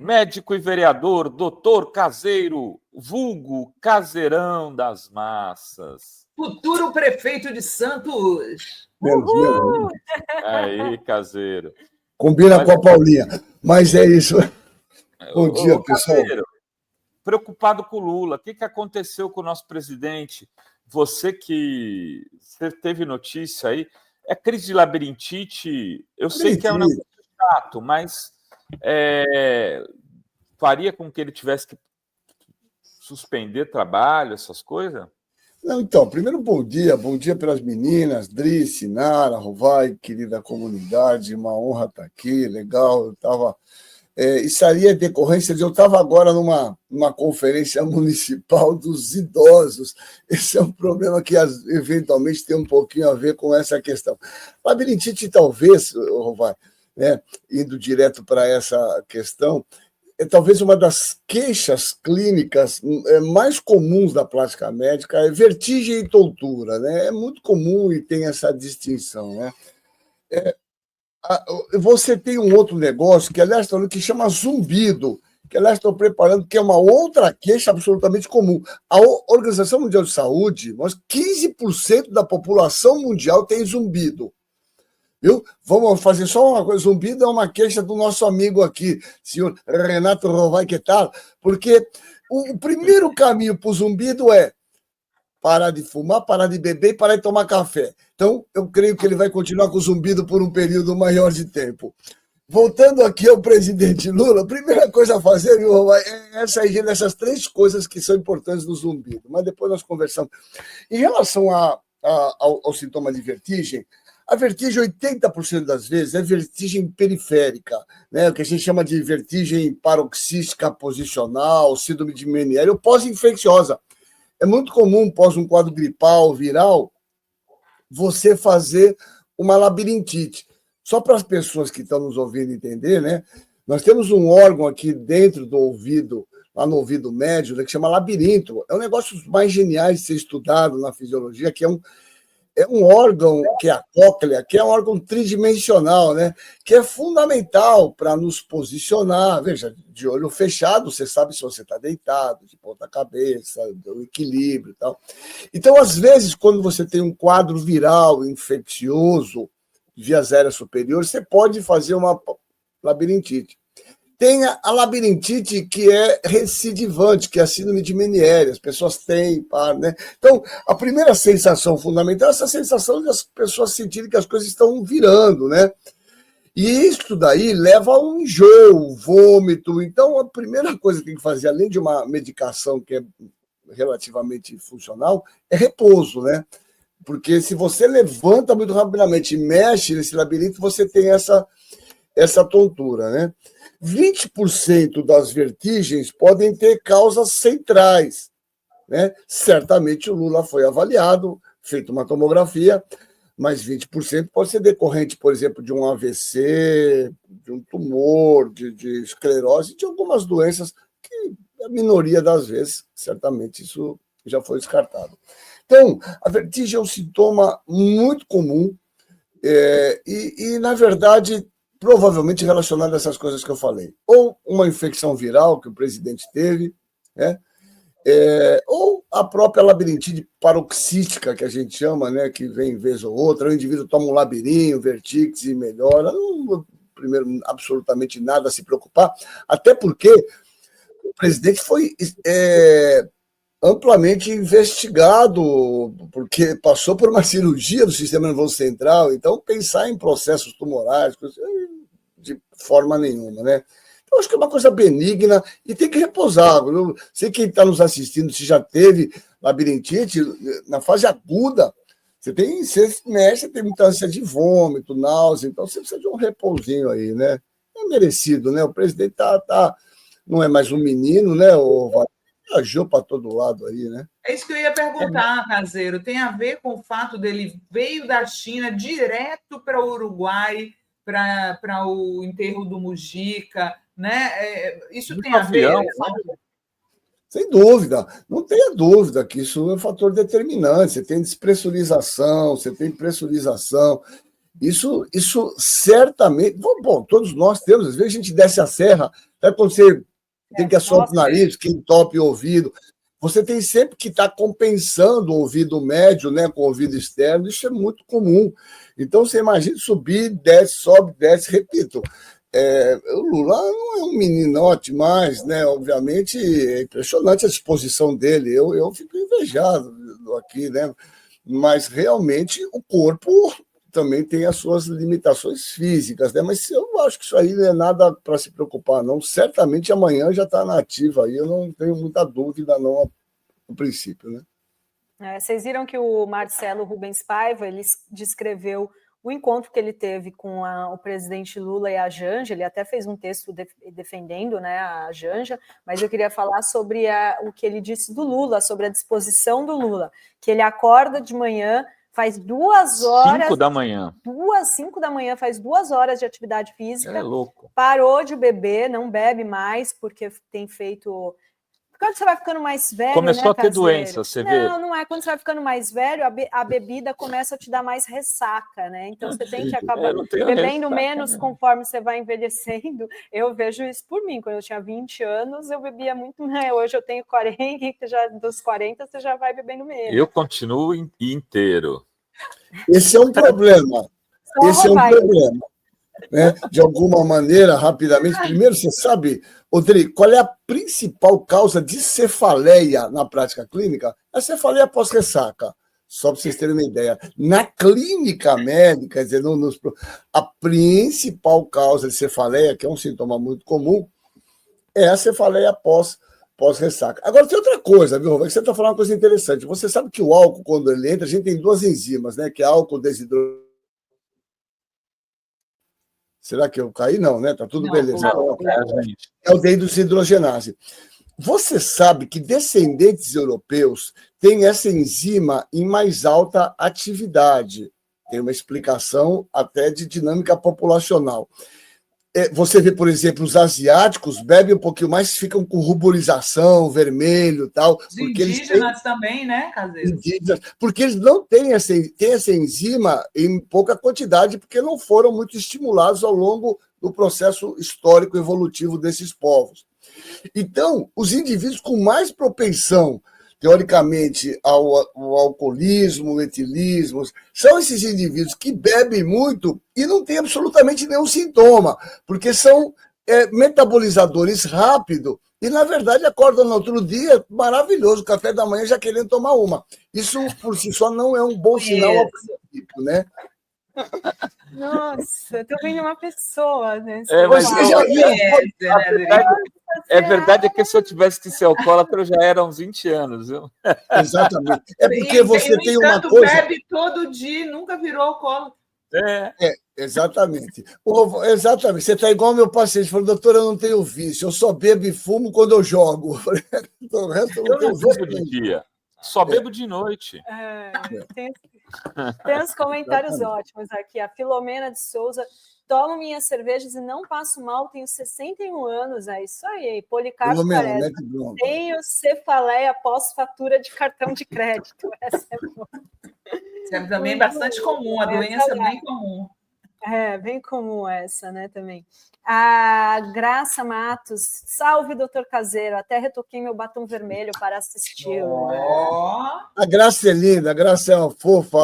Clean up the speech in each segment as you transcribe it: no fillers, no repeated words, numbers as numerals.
Médico e vereador, doutor Caseiro, vulgo Caseirão das Massas. Futuro prefeito de Santos. Menos. Aí, Caseiro. Combina com a Paulinha. Mas é isso. Bom dia, pessoal. Caseiro, preocupado com o Lula. O que aconteceu com o nosso presidente? Você teve notícia aí. É crise de labirintite? Eu sei que é um negócio chato, mas faria com que ele tivesse que suspender trabalho, essas coisas? Não, então, primeiro, bom dia pelas meninas, Dri, Sinara, Rovai, querida comunidade, uma honra estar aqui, legal, eu estava... isso aí é decorrência de... Eu estava agora numa conferência municipal dos idosos, esse é um problema que eventualmente tem um pouquinho a ver com essa questão. Labirintite, talvez, Rovai, né, indo direto para essa questão, é talvez uma das queixas clínicas mais comuns da plástica médica é vertigem e tontura, né? É muito comum e tem essa distinção, né? Você tem um outro negócio que, aliás, que chama zumbido, que, aliás, estou preparando, que é uma outra queixa absolutamente comum. A Organização Mundial de Saúde, 15% da população mundial tem zumbido. Viu? Vamos fazer só uma coisa. Zumbido é uma queixa do nosso amigo aqui, senhor Renato Rovai, que tal? Porque o primeiro caminho para o zumbido é parar de fumar, parar de beber e parar de tomar café. Então, eu creio que ele vai continuar com o zumbido por um período maior de tempo. Voltando aqui ao presidente Lula, a primeira coisa a fazer, viu, Rovai, é essa higiene, essas três coisas que são importantes no zumbido. Mas depois nós conversamos. Em relação ao sintoma de vertigem, a vertigem, 80% das vezes, é vertigem periférica, né? O que a gente chama de vertigem paroxística posicional, síndrome de Meniere, ou pós-infecciosa. É muito comum, pós um quadro gripal, viral, você fazer uma labirintite. Só para as pessoas que estão nos ouvindo entender, né? Nós temos um órgão aqui dentro do ouvido, lá no ouvido médio, né, que chama labirinto. É um negócio mais geniais de ser estudado na fisiologia, que é um órgão, que é a cóclea, que é um órgão tridimensional, né? Que é fundamental para nos posicionar. Veja, de olho fechado, você sabe se você está deitado, de ponta cabeça, do equilíbrio e tal. Então, às vezes, quando você tem um quadro viral infeccioso, vias aéreas superiores, você pode fazer uma labirintite. Tem a labirintite que é recidivante, que é a síndrome de Meniere, as pessoas têm, né? Então, a primeira sensação fundamental é essa sensação de as pessoas sentirem que as coisas estão virando, né? E isso daí leva a um enjoo, vômito. Então, a primeira coisa que tem que fazer, além de uma medicação que é relativamente funcional, é repouso, né? Porque se você levanta muito rapidamente e mexe nesse labirinto, você tem essa tontura, né? 20% das vertigens podem ter causas centrais, né? Certamente o Lula foi avaliado, feito uma tomografia, mas 20% pode ser decorrente, por exemplo, de um AVC, de um tumor, de esclerose, de algumas doenças que, a minoria das vezes, certamente isso já foi descartado. Então, a vertigem é um sintoma muito comum e na verdade, provavelmente relacionado a essas coisas que eu falei. Ou uma infecção viral que o presidente teve, né? Ou a própria labirintite paroxística, que a gente chama, né? Que vem vez ou outra, o indivíduo toma um labirinto, vertigem e melhora. Não, primeiro, absolutamente nada a se preocupar, até porque o presidente foi amplamente investigado, porque passou por uma cirurgia do sistema nervoso central, então pensar em processos tumorais, de forma nenhuma, né? Então, acho que é uma coisa benigna e tem que repousar. Eu sei quem está nos assistindo, se já teve labirintite, na fase aguda, você mexe, tem muita ânsia de vômito, náusea, então você precisa de um repousinho aí, né? É merecido, né? O presidente não é mais um menino, né? Viajou para todo lado aí, né? É isso que eu ia perguntar, Caseiro. Tem a ver com o fato dele veio da China direto para o Uruguai, para o enterro do Mujica, né? Isso tem a ver? Sem dúvida, não tenha dúvida que isso é um fator determinante. Você tem despressurização, você tem pressurização. Isso certamente. Bom, todos nós temos, às vezes a gente desce a serra, até quando você tem que assoprar o nariz, quem entope o ouvido. Você tem sempre que estar compensando o ouvido médio, né, com o ouvido externo, isso é muito comum. Então, você imagina subir, desce, sobe, desce, repito. O Lula não é um meninote mais, né? Obviamente, é impressionante a disposição dele. Eu fico invejado aqui, né? Mas realmente o corpo também tem as suas limitações físicas, né? Mas eu acho que isso aí não é nada para se preocupar, não. Certamente amanhã já está na ativa aí, eu não tenho muita dúvida, não, no princípio, né? Vocês viram que o Marcelo Rubens Paiva, ele descreveu o encontro que ele teve com o presidente Lula e a Janja. Ele até fez um texto defendendo, né, a Janja, mas eu queria falar sobre o que ele disse do Lula, sobre a disposição do Lula, que ele acorda de manhã, faz 2 horas... 5 da manhã. 5 da manhã, faz 2 horas de atividade física. É louco. Parou de beber, não bebe mais, porque tem feito... Quando você vai ficando mais velho, começou, né, a ter Caseiro? Doença, você vê? Não é. Quando você vai ficando mais velho, a bebida começa a te dar mais ressaca, né? Então você tem que acabar bebendo menos conforme você vai envelhecendo. Eu vejo isso por mim. Quando eu tinha 20 anos, eu bebia muito mais. Hoje eu tenho 40, dos 40 você já vai bebendo menos. Eu continuo inteiro. Esse é um problema. Esse é um problema. Né? De alguma maneira, rapidamente. Primeiro, você sabe, Rodrigo, qual é a principal causa de cefaleia na prática clínica? A cefaleia pós-ressaca. Só para vocês terem uma ideia. Na clínica médica, quer dizer, a principal causa de cefaleia, que é um sintoma muito comum, é a cefaleia pós-ressaca. Agora, tem outra coisa, viu, Roberto? Você está falando uma coisa interessante. Você sabe que o álcool, quando ele entra, a gente tem 2 enzimas, né? Que é álcool desidrogenase. Será que eu caí? Não, né? Tá tudo beleza. É o desidrogenase. Você sabe que descendentes europeus têm essa enzima em mais alta atividade. Tem uma explicação até de dinâmica populacional. Você vê, por exemplo, os asiáticos bebem um pouquinho mais, ficam com ruborização, vermelho e tal. Os indígenas também, né, Caseiro? Indígenas, porque eles não têm essa enzima em pouca quantidade, porque não foram muito estimulados ao longo do processo histórico evolutivo desses povos. Então, os indivíduos com mais propensão, teoricamente, ao alcoolismo, ao etilismo, são esses indivíduos que bebem muito e não têm absolutamente nenhum sintoma, porque são metabolizadores rápidos e, na verdade, acordam no outro dia, maravilhoso, café da manhã já querendo tomar uma. Isso, por si só, não é um bom sinal ao princípio, né? Nossa, eu tô vendo uma pessoa, né? Mas você já viu? É verdade que se eu tivesse que ser alcoólatra, eu já era há uns 20 anos, viu? Exatamente. É porque você tem uma coisa... bebe todo dia, nunca virou alcoólatra. Exatamente. Exatamente. Você está igual ao meu paciente, falou, doutor, eu não tenho vício, eu só bebo e fumo quando eu jogo. O resto eu não bebo de dia, só bebo de noite. Tem uns comentários ótimos aqui. A Filomena de Souza: tomo minhas cervejas e não passo mal, tenho 61 anos. É isso aí. Policarpo Quaresma: tenho cefaleia pós-fatura de cartão de crédito. Essa é boa. Isso é também bastante comum, a doença é bem comum. Bem comum essa, né, também. A Graça Matos: salve, doutor Caseiro, até retoquei meu batom vermelho para assisti-lo. A Graça é linda, a Graça é uma fofa,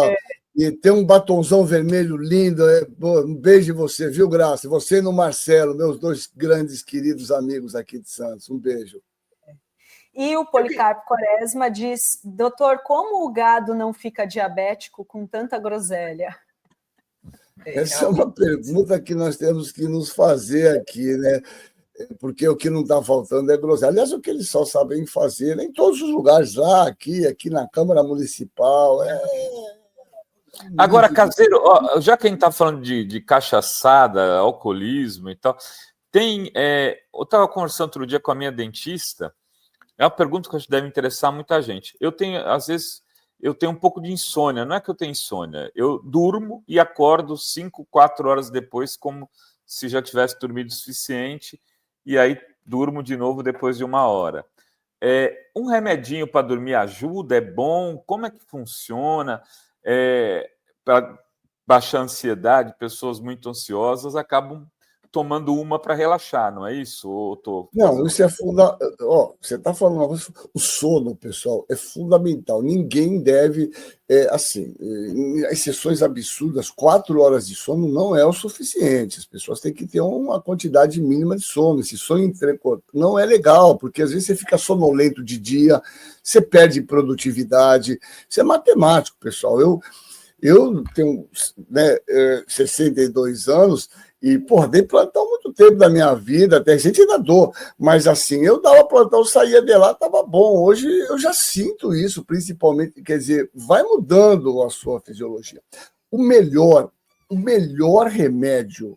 e tem um batonzão vermelho lindo. Um beijo em você, viu, Graça? Você e no Marcelo, meus 2 grandes queridos amigos aqui de Santos. Um beijo. E o Policarpo Quaresma diz: doutor, como o gado não fica diabético com tanta groselha? Essa é uma pergunta que nós temos que nos fazer aqui, né? Porque o que não está faltando é groselha. Aliás, o que eles só sabem fazer, né? Em todos os lugares, lá, aqui na Câmara Municipal. Agora, Caseiro, já que a gente está falando de cachaçada, alcoolismo e tal, eu estava conversando outro dia com a minha dentista, é uma pergunta que acho que deve interessar muita gente. Às vezes, eu tenho um pouco de insônia. Não é que eu tenho insônia, eu durmo e acordo 5, 4 horas depois, como se já tivesse dormido o suficiente, e aí durmo de novo depois de 1 hora. Um remedinho para dormir ajuda? É bom? Como é que funciona? baixar a ansiedade, pessoas muito ansiosas acabam tomando uma para relaxar, não é isso? Não, isso é fundamental. Você está falando uma coisa. O sono, pessoal, é fundamental. Ninguém deve, assim, em exceções absurdas, 4 horas de sono não é o suficiente. As pessoas têm que ter uma quantidade mínima de sono. Esse sono entrecortado não é legal, porque às vezes você fica sonolento de dia, você perde produtividade. Isso é matemático, pessoal. Eu tenho, né, 62 anos e, dei plantão muito tempo da minha vida, até gente ainda dou, mas assim, eu dava plantão, saía de lá, estava bom. Hoje eu já sinto isso, principalmente, quer dizer, vai mudando a sua fisiologia. O melhor remédio,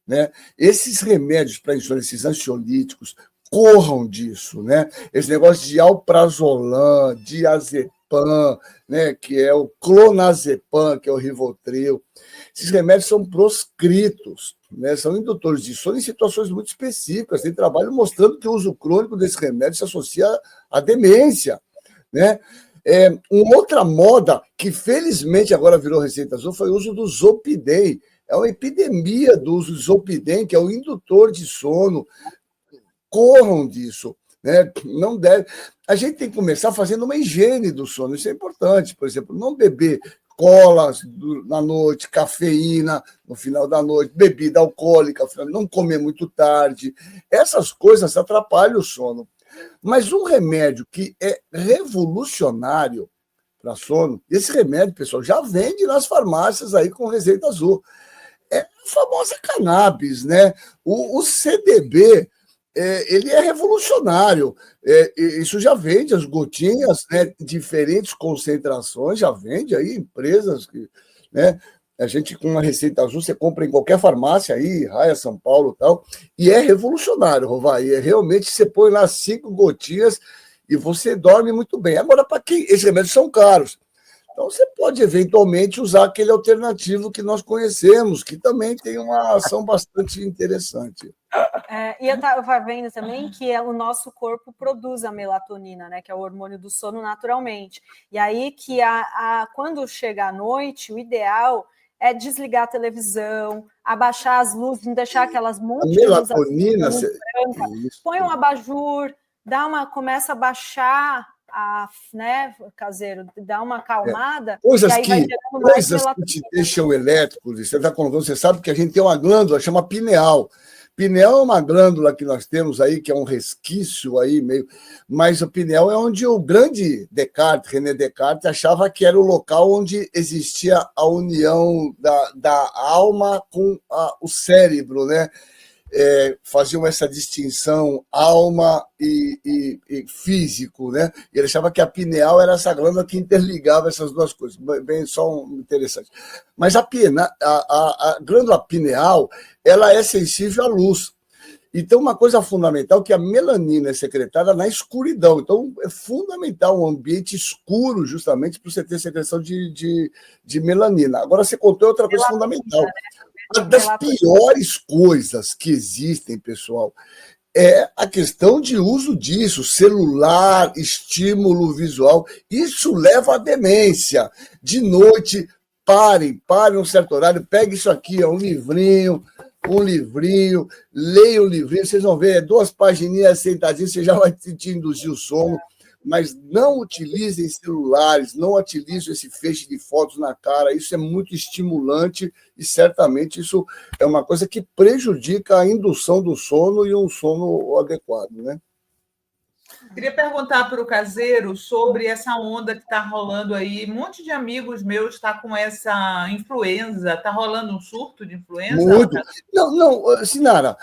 né? Esses remédios para insônia, esses ansiolíticos, corram disso, né? Esse negócio de alprazolam, diazepam, né? Que é o clonazepam, que é o Rivotril. Esses remédios são proscritos, né? São indutores de sono em situações muito específicas. Tem trabalho mostrando que o uso crônico desse remédio se associa à demência, né? Uma outra moda que felizmente agora virou receita azul foi o uso do Zolpidem. É uma epidemia do uso do Zolpidem, que é o indutor de sono. Corram disso, né? Não deve. A gente tem que começar fazendo uma higiene do sono, isso é importante. Por exemplo, não beber colas na noite, cafeína no final da noite, bebida alcoólica, não comer muito tarde. Essas coisas atrapalham o sono. Mas um remédio que é revolucionário para sono, esse remédio, pessoal, já vende nas farmácias aí com receita azul. É a famosa cannabis, né? O CBD, ele é revolucionário. Isso já vende, as gotinhas, né, diferentes concentrações, já vende aí, empresas que, né, a gente com uma receita azul, você compra em qualquer farmácia aí, Raia, São Paulo e tal, e é revolucionário, Rovai. Realmente você põe lá 5 gotinhas e você dorme muito bem. Agora, para quem esses remédios são caros, então você pode eventualmente usar aquele alternativo que nós conhecemos, que também tem uma ação bastante interessante. E eu estava vendo também que o nosso corpo produz a melatonina, né, que é o hormônio do sono naturalmente. E aí que quando chega à noite, o ideal é desligar a televisão, abaixar as luzes, não deixar aquelas montes de luz melatonina, branca. Põe um abajur, começa a baixar né, Caseiro, dá uma acalmada. Coisas que te deixam elétrico, você está colocando, você sabe que a gente tem uma glândula chama pineal. Pineal é uma glândula que nós temos aí, que é um resquício aí meio, mas o pineal é onde o grande Descartes, René Descartes, achava que era o local onde existia a união da alma com o cérebro, né? Faziam essa distinção alma e físico, né? E ele achava que a pineal era essa glândula que interligava essas duas coisas. Bem, só interessante. Mas a glândula pineal, ela é sensível à luz. Então, uma coisa fundamental é que a melanina é secretada na escuridão. Então, é fundamental um ambiente escuro, justamente, para você ter secreção de melanina. Agora, você contou outra coisa fundamental. Uma das piores coisas que existem, pessoal, é a questão de uso disso, celular, estímulo visual. Isso leva à demência. De noite, parem um certo horário, pegue isso aqui, um livrinho, leia o livrinho, vocês vão ver, 2 pagininhas sentadinhas, você já vai te induzir o sono. Mas não utilizem celulares, não utilizem esse feixe de fotos na cara, isso é muito estimulante e certamente isso é uma coisa que prejudica a indução do sono e um sono adequado, né? Queria perguntar para o Caseiro sobre essa onda que está rolando aí. Um monte de amigos meus está com essa influenza. Está rolando um surto de influenza? Muito. Não, Sinara,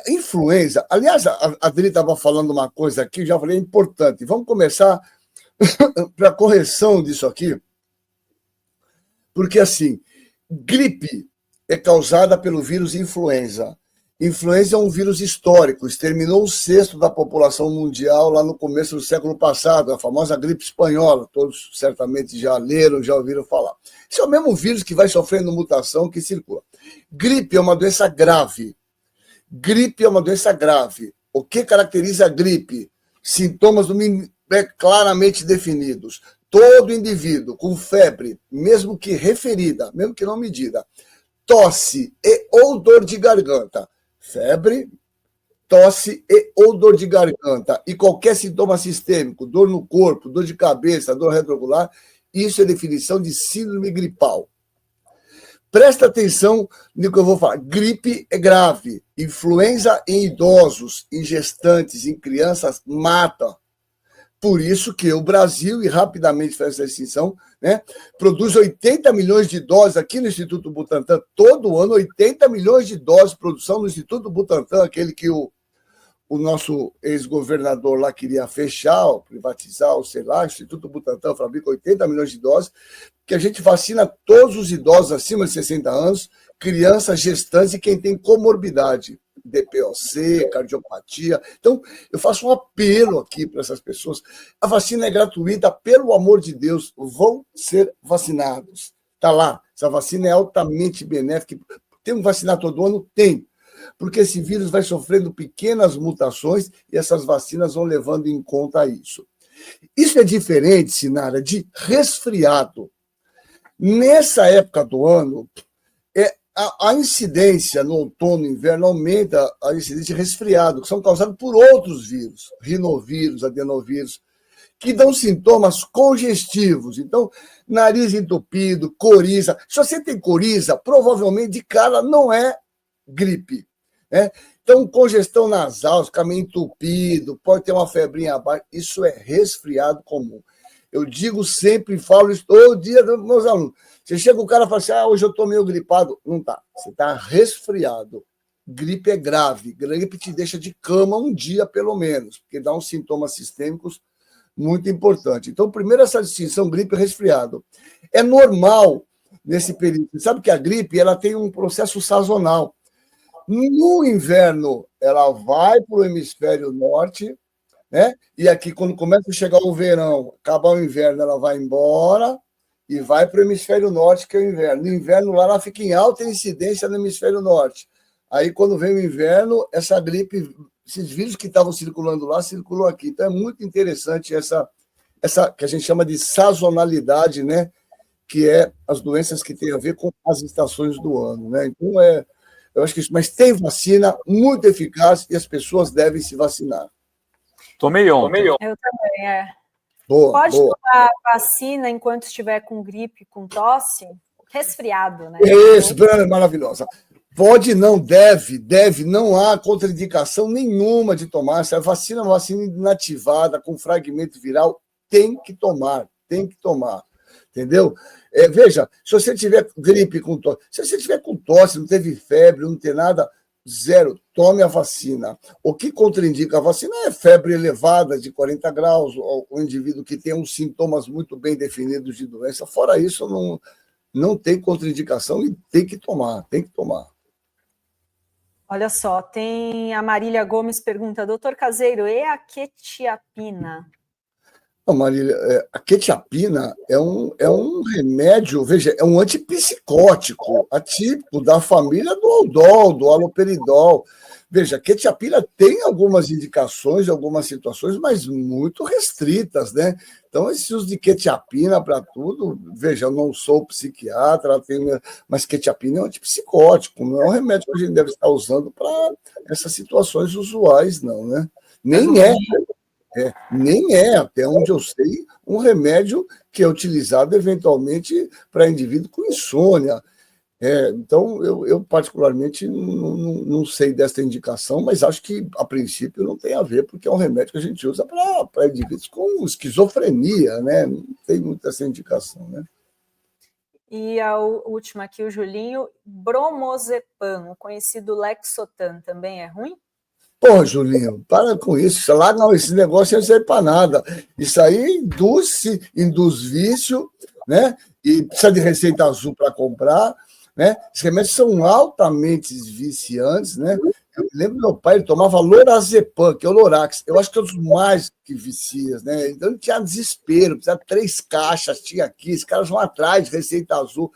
influenza. Aliás, a Adri estava falando uma coisa aqui, já falei, é importante. Vamos começar para a correção disso aqui. Porque, assim, gripe é causada pelo vírus influenza. Influenza é um vírus histórico, exterminou 1/6 da população mundial lá no começo do século passado, a famosa gripe espanhola, todos certamente já leram, já ouviram falar. Esse é o mesmo vírus que vai sofrendo mutação que circula. Gripe é uma doença grave. O que caracteriza a gripe? Sintomas claramente definidos. todo indivíduo com febre, mesmo que referida, mesmo que não medida, tosse e ou dor de garganta, febre, tosse e ou dor de garganta e qualquer sintoma sistêmico, dor no corpo, dor de cabeça, dor retrogular, isso é definição de síndrome gripal. Presta atenção no que eu vou falar. Gripe é grave. Influenza em idosos, em gestantes, em crianças, mata. Por isso que o Brasil, e rapidamente faz essa distinção, né, produz 80 milhões de doses aqui no Instituto Butantan, todo ano, 80 milhões de doses de produção no Instituto Butantan, aquele que o nosso ex-governador lá queria fechar, ou privatizar, ou sei lá, o Instituto Butantan fabrica 80 milhões de doses, que a gente vacina todos os idosos acima de 60 anos, crianças, gestantes e quem tem comorbidade, DPOC, cardiopatia. Então, eu faço um apelo aqui para essas pessoas. A vacina é gratuita, pelo amor de Deus, vão ser vacinados. Está lá, essa vacina é altamente benéfica. Tem que vacinar todo ano? Tem. Porque esse vírus vai sofrendo pequenas mutações e essas vacinas vão levando em conta isso. Isso é diferente, Sinara, de resfriado. Nessa época do ano, a incidência no outono e inverno aumenta a incidência de resfriado, que são causados por outros vírus, rinovírus, adenovírus, que dão sintomas congestivos. Então, nariz entupido, coriza. Se você tem coriza, provavelmente de cara não é gripe, né? Então, congestão nasal, ficar meio entupido, pode ter uma febrinha abaixo, isso é resfriado comum. Eu digo sempre, falo isso todo dia dos meus alunos. Você chega o cara e fala assim, hoje eu estou meio gripado. Não está, você está resfriado. Gripe é grave, gripe te deixa de cama um dia pelo menos, porque dá uns sintomas sistêmicos muito importantes. Então, primeiro essa distinção gripe e resfriado. É normal nesse período. Você sabe que a gripe ela tem um processo sazonal. No inverno, ela vai para o hemisfério norte, né? E aqui, quando começa a chegar o verão, acabar o inverno, ela vai embora e vai para o hemisfério norte, que é o inverno. No inverno, lá ela fica em alta incidência no hemisfério norte. Aí, quando vem o inverno, essa gripe, esses vírus que estavam circulando lá, circulam aqui. Então, é muito interessante essa que a gente chama de sazonalidade, né? Que é as doenças que têm a ver com as estações do ano, né? Então, eu acho que isso. Mas tem vacina muito eficaz e as pessoas devem se vacinar. Tomei ontem. Eu também, Pode tomar vacina enquanto estiver com gripe, com tosse, resfriado, né? Isso, maravilhosa. Pode, não, deve, não há contraindicação nenhuma de tomar. Se a vacina é uma vacina inativada, com fragmento viral, tem que tomar. Entendeu? Veja, se você tiver gripe com tosse, se você tiver com tosse, não teve febre, não tem nada, zero, tome a vacina. O que contraindica a vacina é febre elevada de 40 graus, o indivíduo que tem uns sintomas muito bem definidos de doença. Fora isso, não tem contraindicação e tem que tomar. Olha só, tem a Marília Gomes pergunta, doutor Caseiro, e a quetiapina? Não, Marília, a quetiapina é um remédio, veja, é um antipsicótico, atípico da família do aldol, do haloperidol. Veja, a quetiapina tem algumas indicações, algumas situações, mas muito restritas, né? Então, esse uso de quetiapina para tudo, veja, eu não sou psiquiatra, mas quetiapina é um antipsicótico, não é um remédio que a gente deve estar usando para essas situações usuais, não, né? Nem é, até onde eu sei, um remédio que é utilizado eventualmente para indivíduo com insônia. Então, eu particularmente não sei dessa indicação, mas acho que, a princípio, não tem a ver, porque é um remédio que a gente usa para indivíduos com esquizofrenia, né? Não tem muita essa indicação, né? E a última aqui, o Julinho, bromazepam, o conhecido Lexotan, também é ruim? Pô, Julinho, para com isso. Lá não, esse negócio não serve para nada. Isso aí induz vício, né? E precisa de receita azul para comprar, né? Esses remédios são altamente viciantes, né? Eu me lembro do meu pai, ele tomava lorazepam, que é o Lorax. Eu acho que é um dos mais que vicias, né? Então ele tinha desespero, precisava de 3 caixas, tinha aqui, esses caras vão atrás de receita azul.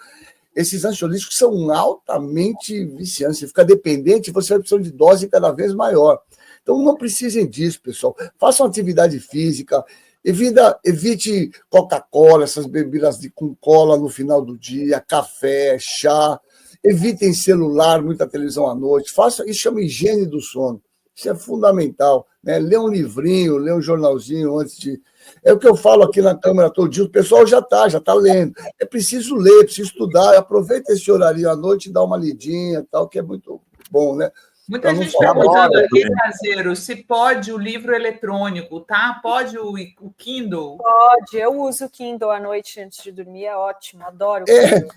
Esses ansiolíticos são altamente viciantes. Você fica dependente, você vai precisando de dose cada vez maior. Então, não precisem disso, pessoal. Façam atividade física, Evite Coca-Cola, essas bebidas com cola no final do dia, café, chá. Evitem celular, muita televisão à noite. Faça isso, chama higiene do sono. Isso é fundamental, né? Lê um livrinho, lê um jornalzinho antes de... É o que eu falo aqui na Câmara todo dia, o pessoal já está lendo. É preciso ler, preciso estudar. Aproveita esse horário à noite e dá uma lidinha, tal, que é muito bom, né? Muita gente perguntando aqui, Caseiro, se pode o livro eletrônico, tá? Pode o Kindle? Pode, eu uso o Kindle à noite antes de dormir, é ótimo, adoro o Kindle.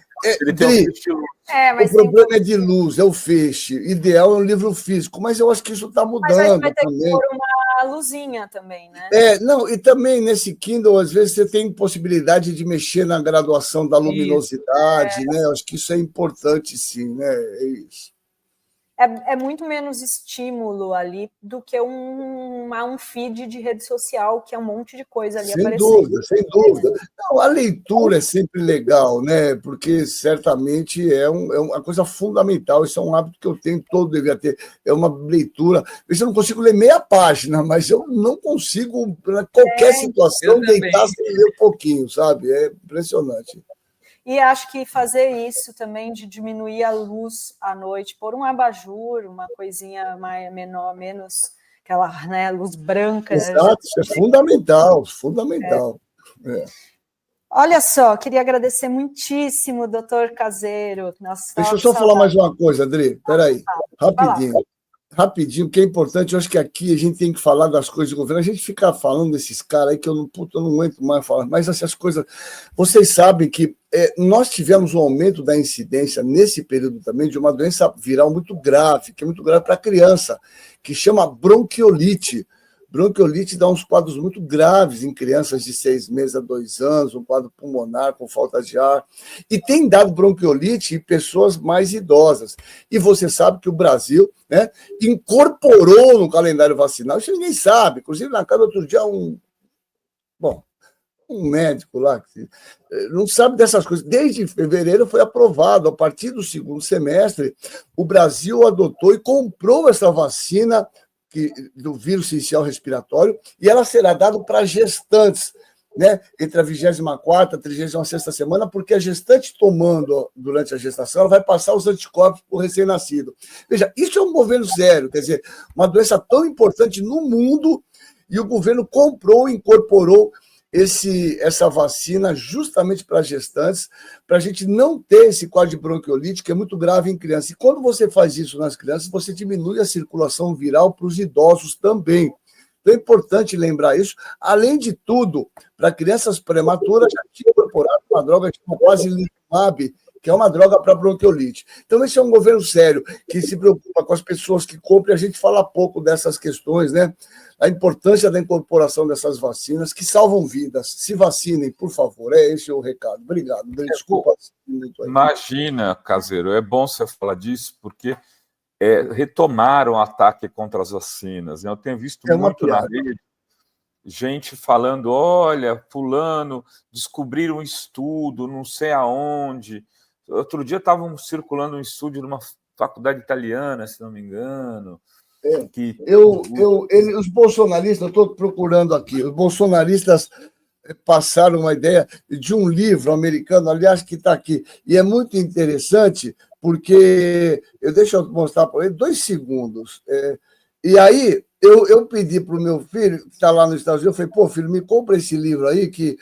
O problema é de luz, é o feixe. Ideal é um livro físico, mas eu acho que isso está mudando. Mas vai ter que pôr uma luzinha também, né? Não, e também nesse Kindle, às vezes, você tem possibilidade de mexer na graduação da luminosidade, né? Eu acho que isso é importante, sim, né? É isso. É muito menos estímulo ali do que um feed de rede social, que é um monte de coisa ali aparecendo. Sem dúvida. Não, a leitura é sempre legal, né? Porque certamente é uma coisa fundamental. Isso é um hábito que eu tenho, todo devia ter. É uma leitura. Eu não consigo ler meia página, mas eu não consigo, para qualquer situação, deitar sem ler um pouquinho, sabe? É impressionante. E acho que fazer isso também, de diminuir a luz à noite, pôr um abajur, uma coisinha menor, menos aquela, né, luz branca. Exato, isso é fundamental, fundamental. Olha só, queria agradecer muitíssimo, doutor Caseiro. Deixa eu só falar mais uma coisa, Adri, peraí, rapidinho, que é importante, eu acho que aqui a gente tem que falar das coisas do governo, a gente fica falando desses caras aí que eu não aguento mais falar, mas essas coisas, vocês sabem que nós tivemos um aumento da incidência nesse período também de uma doença viral muito grave, que é muito grave para a criança, que chama bronquiolite. Bronquiolite dá uns quadros muito graves em crianças de 6 meses a 2 anos, um quadro pulmonar com falta de ar. E tem dado bronquiolite em pessoas mais idosas. E você sabe que o Brasil, né, incorporou no calendário vacinal, isso ninguém sabe. Inclusive, na casa outro dia, um médico lá, que não sabe dessas coisas. Desde fevereiro foi aprovado. A partir do segundo semestre, o Brasil adotou e comprou essa vacina do vírus sincicial respiratório, e ela será dada para gestantes, né, entre a 24ª e a 36ª semana, porque a gestante tomando durante a gestação, ela vai passar os anticorpos para o recém-nascido. Veja, isso é um governo sério, quer dizer, uma doença tão importante no mundo, e o governo comprou, incorporou essa vacina justamente para gestantes, para a gente não ter esse quadro de bronquiolite, que é muito grave em crianças. E quando você faz isso nas crianças, você diminui a circulação viral para os idosos também. Então é importante lembrar isso. Além de tudo, para crianças prematuras, já tinha incorporado uma droga chamada Basilumab, que é uma droga para bronquiolite. Então, esse é um governo sério, que se preocupa com as pessoas que compram, e a gente fala pouco dessas questões, né? A importância da incorporação dessas vacinas, que salvam vidas. Se vacinem, por favor. Esse o recado. Obrigado. Desculpa. Imagina, Caseiro, é bom você falar disso, porque retomaram o ataque contra as vacinas. Eu tenho visto muito na rede gente falando, olha, fulano, descobriram um estudo, não sei aonde. Outro dia estavam circulando um estudo de uma faculdade italiana, se não me engano. Os bolsonaristas, eu estou procurando aqui, os bolsonaristas passaram uma ideia de um livro americano, aliás, que está aqui, e é muito interessante, porque, deixa eu mostrar para ele, 2 segundos, e aí eu pedi para o meu filho, que está lá nos Estados Unidos, eu falei, filho, me compra esse livro aí, que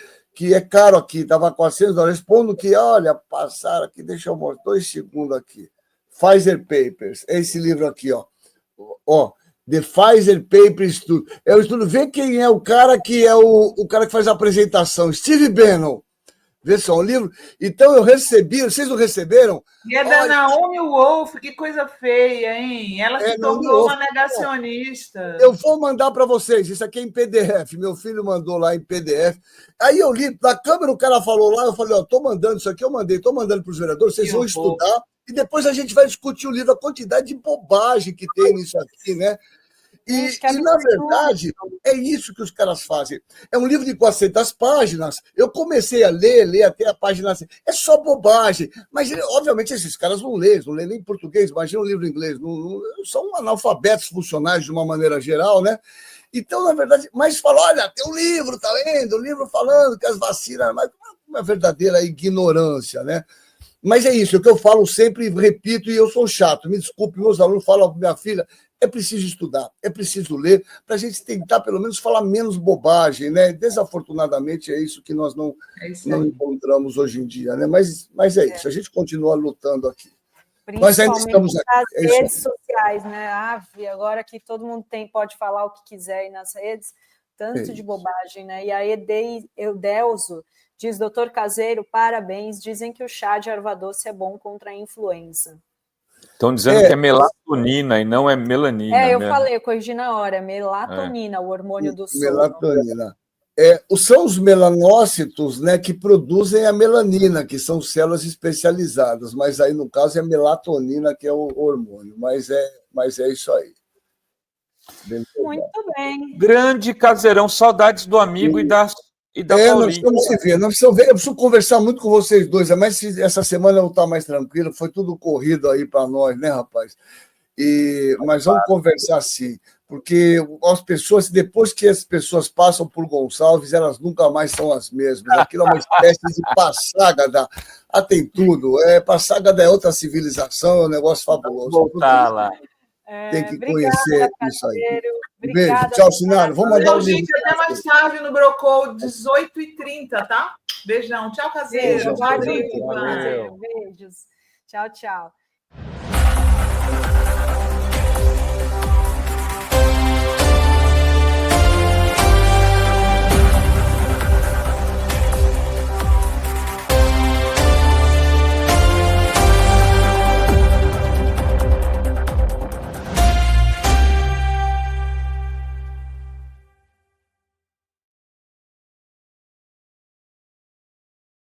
é caro aqui, estava $400, respondo que, olha, passaram aqui, deixa eu mostrar, 2 segundos aqui, Pfizer Papers, é esse livro aqui, ó, The Pfizer Papers Study. É o estudo. Vê quem é o cara que faz a apresentação. Steve Bannon. Vê só um livro. Então eu recebi, vocês não receberam? E é da Naomi Wolf, que coisa feia, hein? Ela se tornou uma negacionista. Eu vou mandar para vocês. Isso aqui é em PDF. Meu filho mandou lá em PDF. Aí eu li, na câmera o cara falou lá, eu falei, estou mandando isso aqui, estou mandando para os vereadores, vocês vão estudar. E depois a gente vai discutir o livro, a quantidade de bobagem que tem nisso aqui, né? E, na verdade, é isso que os caras fazem. É um livro de 400 páginas. Eu comecei a ler até a página... É só bobagem. Mas, obviamente, esses caras não leem nem em português. Imagina um livro em inglês. Não, são analfabetos funcionais, de uma maneira geral, né? Então, na verdade... Mas fala, olha, tem um livro, tá vendo? Um livro falando que as vacinas... Mas uma verdadeira ignorância, né? Mas é isso, é o que eu falo sempre, repito, e eu sou chato. Me desculpe, meus alunos falam, minha filha... É preciso estudar, é preciso ler, para a gente tentar, pelo menos, falar menos bobagem, né? Desafortunadamente, é isso que nós não encontramos hoje em dia, né? Mas é isso, a gente continua lutando aqui. Nós ainda estamos aqui. Nas redes sociais, né? Agora que todo mundo pode falar o que quiser aí nas redes, tanto de bobagem, né? E a Eudelzo diz, doutor Caseiro, parabéns, dizem que o chá de erva doce é bom contra a influenza. Estão dizendo que é melatonina e não é melanina. Eu falei, eu corrigi na hora, é melatonina, o hormônio do sono. Melatonina. São os melanócitos, né, que produzem a melanina, que são células especializadas, mas aí, no caso, é a melatonina que é o hormônio. Mas é isso aí. Muito bem. Grande Caseirão, saudades do amigo e da Paulinha. Nós precisamos se ver, eu preciso conversar muito com vocês dois, mas essa semana eu estou mais tranquilo, foi tudo corrido aí para nós, né, rapaz? Mas vamos conversar sim, porque as pessoas, depois que as pessoas passam por Gonçalves, elas nunca mais são as mesmas. Aquilo é uma espécie de Passágada. Tem tudo. Passágada é outra civilização, é um negócio fabuloso. Vou voltar lá. Tem que conhecer isso aí. Obrigada, beijo. Tchau, Sinara. Vou mandar o livro. Até mais tarde no Brocou, 18h30, tá? Beijão. Tchau, Caseiro. Beijão. Valeu. Beijos. Tchau, tchau.